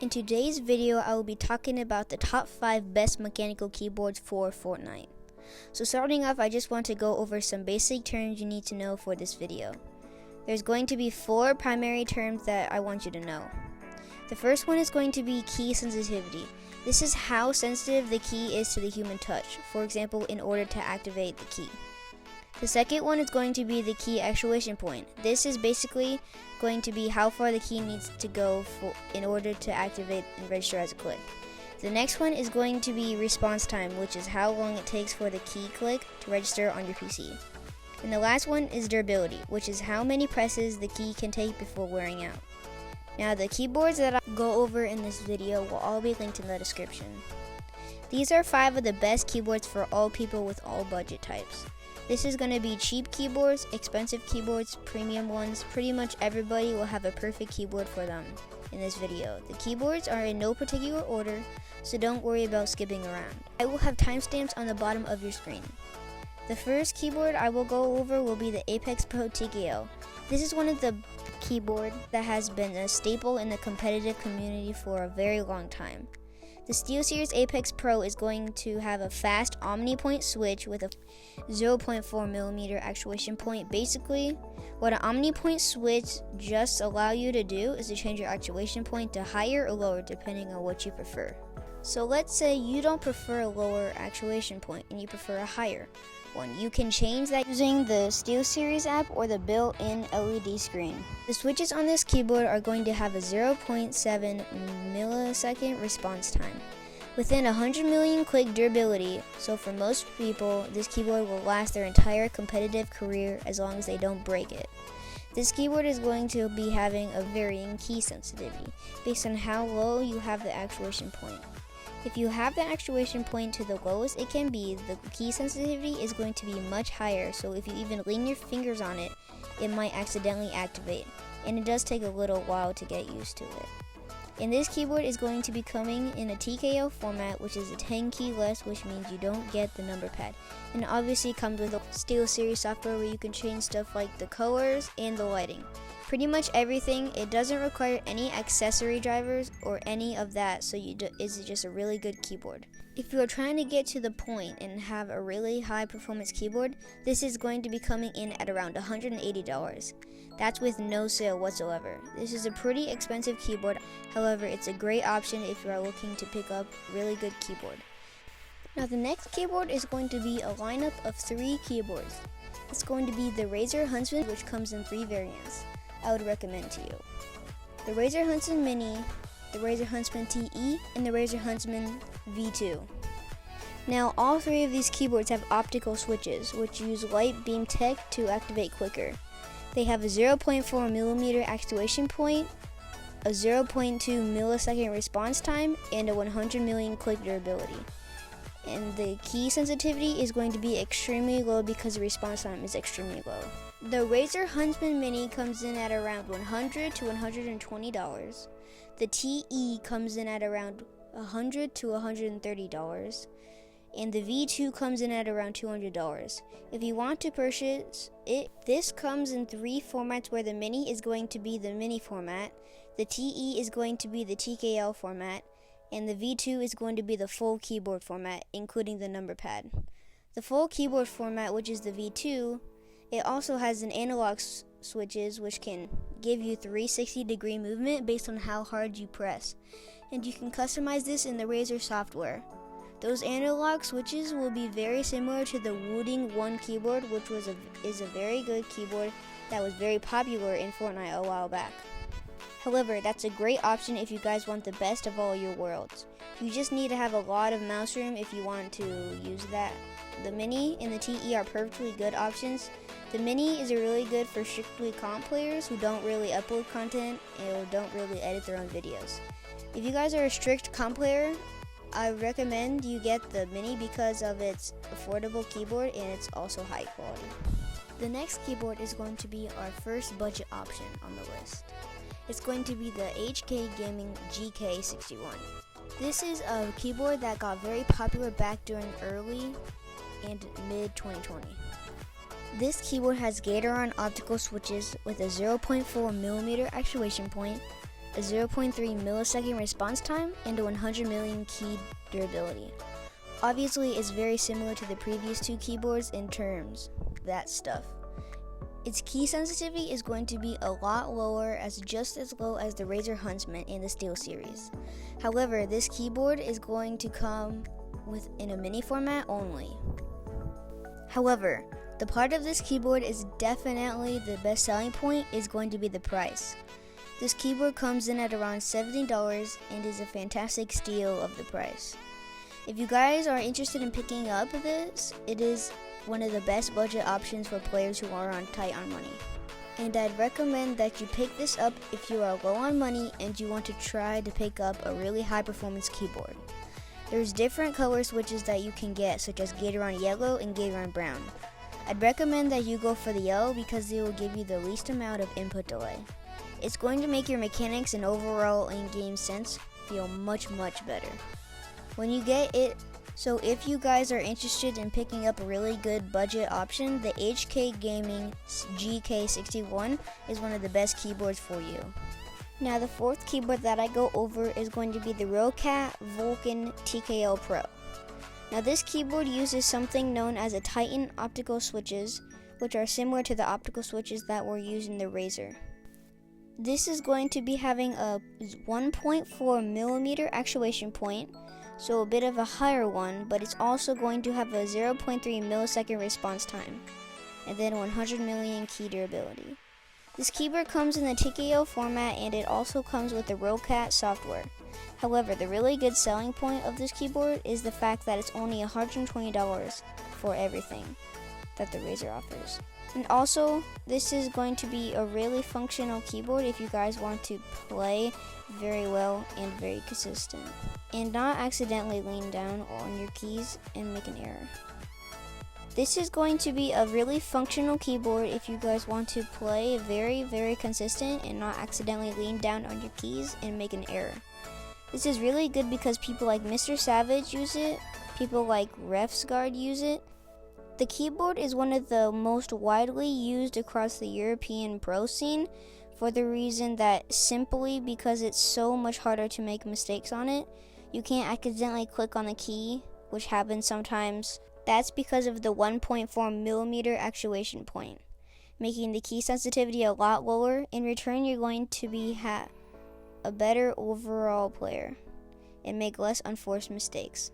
In today's video, I will be talking about the top 5 best mechanical keyboards for Fortnite. So starting off, I just want to go over some basic terms you need to know for this video. There's going to be 4 primary terms that I want you to know. The first one is going to be key sensitivity. This is how sensitive the key is to the human touch, for example, in order to activate the key. The second one is going to be the key actuation point. This is basically going to be how far the key needs to go in order to activate and register as a click. The next one is going to be response time, which is how long it takes for the key click to register on your PC. And the last one is durability, which is how many presses the key can take before wearing out. Now the keyboards that I'll go over in this video will all be linked in the description. These are 5 of the best keyboards for all people with all budget types. This is going to be cheap keyboards, expensive keyboards, premium ones. Pretty much everybody will have a perfect keyboard for them in this video. The keyboards are in no particular order, so don't worry about skipping around. I will have timestamps on the bottom of your screen. The first keyboard I will go over will be the Pro TKL. This is one of the keyboards that has been a staple in the competitive community for a very long time. The SteelSeries Apex Pro is going to have a fast OmniPoint switch with a 0.4mm actuation point. Basically, what an OmniPoint switch just allows you to do is to change your actuation point to higher or lower depending on what you prefer. So let's say you don't prefer a lower actuation point and you prefer a higher one. You can change that using the SteelSeries app or the built-in LED screen. The switches on this keyboard are going to have a 0.7 millisecond response time. Within 100 million click durability, so for most people, this keyboard will last their entire competitive career as long as they don't break it. This keyboard is going to be having a varying key sensitivity based on how low you have the actuation point. If you have the actuation point to the lowest it can be, the key sensitivity is going to be much higher, so if you even lean your fingers on it, it might accidentally activate, and it does take a little while to get used to it. And this keyboard is going to be coming in a TKL format, which is a 10 key less, which means you don't get the number pad. And obviously comes with a SteelSeries software where you can change stuff like the colors and the lighting. Pretty much everything. It doesn't require any accessory drivers or any of that, so it's just a really good keyboard. If you are trying to get to the point and have a really high performance keyboard, this is going to be coming in at around $180. That's with no sale whatsoever. This is a pretty expensive keyboard, however it's a great option if you are looking to pick up a really good keyboard. Now the next keyboard is going to be a lineup of 3 keyboards. It's going to be the Razer Huntsman, which comes in 3 variants I would recommend to you. The Razer Huntsman Mini, the Razer Huntsman TE, and the Razer Huntsman V2. Now all 3 of these keyboards have optical switches, which use light beam tech to activate quicker. They have a 0.4mm actuation point, a 0.2 millisecond response time, and a 100 million click durability. And the key sensitivity is going to be extremely low because the response time is extremely low. The Razer Huntsman Mini comes in at around $100 to $120. The TE comes in at around $100 to $130. And the V2 comes in at around $200. If you want to purchase it, this comes in 3 formats where the Mini is going to be the Mini format, the TE is going to be the TKL format, and the V2 is going to be the full keyboard format, including the number pad. The full keyboard format, which is the V2, it also has an analog switches which can give you 360-degree movement based on how hard you press. And you can customize this in the Razer software. Those analog switches will be very similar to the Wooting 1 keyboard, which is a very good keyboard that was very popular in Fortnite a while back. However, that's a great option if you guys want the best of all your worlds. You just need to have a lot of mouse room if you want to use that. The Mini and the TE are perfectly good options. The Mini is really good for strictly comp players who don't really upload content and don't really edit their own videos. If you guys are a strict comp player, I recommend you get the Mini because of its affordable keyboard and it's also high quality. The next keyboard is going to be our first budget option on the list. It's going to be the Gaming GK61. This is a keyboard that got very popular back during early and mid 2020. This keyboard has Gatoron optical switches with a 0.4mm actuation point, a 0.3 millisecond response time, and a 100 million key durability. Obviously, it's very similar to the previous two keyboards in terms of that stuff. Its key sensitivity is going to be a lot lower, just as low as the Razer Huntsman in the Steel series. However, this keyboard is going to come in a mini format only. However, the part of this keyboard is definitely the best selling point is going to be the price. This keyboard comes in at around $70 and is a fantastic steal of the price. If you guys are interested in picking up this, it is one of the best budget options for players who are tight on money. And I'd recommend that you pick this up if you are low on money and you want to try to pick up a really high performance keyboard. There's different color switches that you can get, such as Gateron Yellow and Gateron Brown. I'd recommend that you go for the yellow because they will give you the least amount of input delay. It's going to make your mechanics and overall in-game sense feel much better when you get it. So if you guys are interested in picking up a really good budget option, the Gaming GK61 is one of the best keyboards for you. Now the fourth keyboard that I go over is going to be the Roccat Vulcan TKL Pro. Now this keyboard uses something known as a Titan optical switches, which are similar to the optical switches that were used in the Razer. This is going to be having a 1.4 millimeter actuation point, so a bit of a higher one, but it's also going to have a 0.3 millisecond response time, and then 100 million key durability. This keyboard comes in the TKL format, and it also comes with the Roccat software. However, the really good selling point of this keyboard is the fact that it's only $120 for everything that the Razer offers. And also, this is going to be a really functional keyboard if you guys want to play very well and very consistent, and not accidentally lean down on your keys and make an error. This is going to be a really functional keyboard if you guys want to play very consistent and not accidentally lean down on your keys and make an error. This is really good because people like Mr. Savage use it, people like Refsguard use it. The keyboard is one of the most widely used across the European pro scene for the reason that simply because it's so much harder to make mistakes on it. You can't accidentally click on the key, which happens sometimes. That's because of the 1.4 millimeter actuation point, making the key sensitivity a lot lower. In return, you're going to be a better overall player and make less unforced mistakes.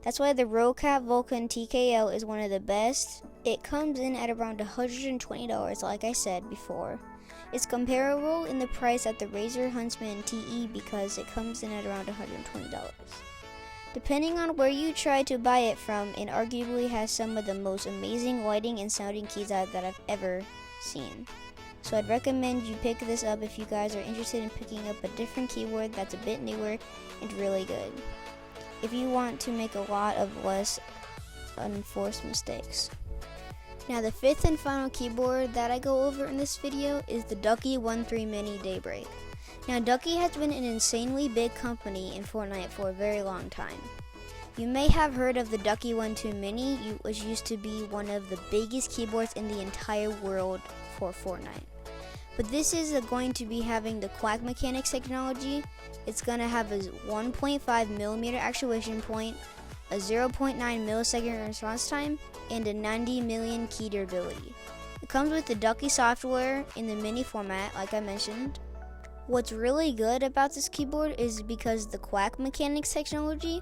That's why the Roccat Vulcan TKL is one of the best. It comes in at around $120, like I said before. It's comparable in the price at the Razer Huntsman TE because it comes in at around $120. Depending on where you try to buy it from, it arguably has some of the most amazing lighting and sounding keys that I've ever seen. So I'd recommend you pick this up if you guys are interested in picking up a different keyboard that's a bit newer and really good, if you want to make a lot of less unforced mistakes. Now the fifth and final keyboard that I go over in this video is the Ducky 1.3 Mini Daybreak. Now Ducky has been an insanely big company in Fortnite for a very long time. You may have heard of the Ducky 1.2 Mini, which used to be one of the biggest keyboards in the entire world for Fortnite. But this is going to be having the Quack Mechanics technology. It's going to have a 1.5 millimeter actuation point, a 0.9 millisecond response time, and a 90 million key durability. It comes with the Ducky software in the mini format, like I mentioned. What's really good about this keyboard is because the Quack Mechanics technology,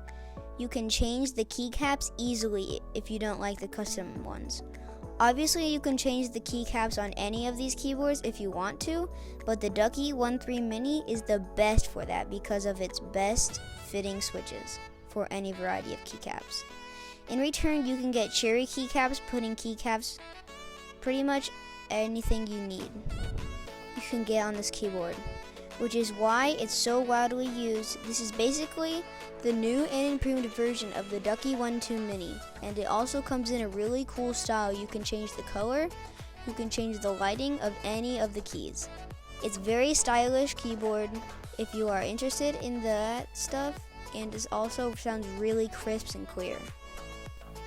you can change the keycaps easily if you don't like the custom ones. Obviously, you can change the keycaps on any of these keyboards if you want to, but the Ducky 1.3 Mini is the best for that because of its best fitting switches for any variety of keycaps. In return, you can get cherry keycaps, pudding keycaps, pretty much anything you need you can get on this keyboard, which is why it's so widely used. This is basically the new and improved version of the Ducky 1.2 Mini, and it also comes in a really cool style. You can change the color, you can change the lighting of any of the keys. It's very stylish keyboard if you are interested in that stuff, and it also sounds really crisp and clear.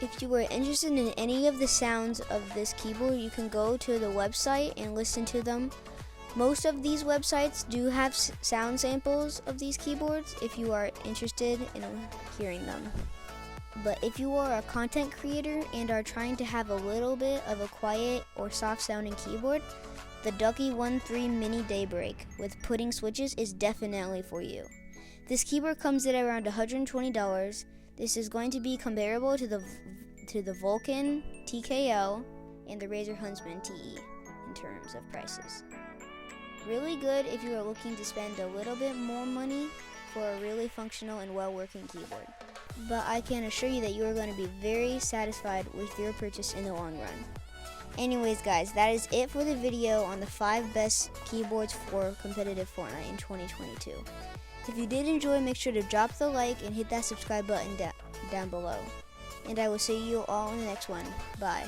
If you are interested in any of the sounds of this keyboard, you can go to the website and listen to them. Most of these websites do have sound samples of these keyboards if you are interested in hearing them. But if you are a content creator and are trying to have a little bit of a quiet or soft sounding keyboard, the Ducky 1.3 Mini Daybreak with pudding switches is definitely for you. This keyboard comes at around $120. This is going to be comparable to the Vulcan TKL and the Razer Huntsman TE in terms of prices. Really good if you are looking to spend a little bit more money for a really functional and well-working keyboard. But I can assure you that you are going to be very satisfied with your purchase in the long run. Anyways guys, that is it for the video on the 5 best keyboards for competitive Fortnite in 2022. If you did enjoy, make sure to drop the like and hit that subscribe button down below. And I will see you all in the next one. Bye.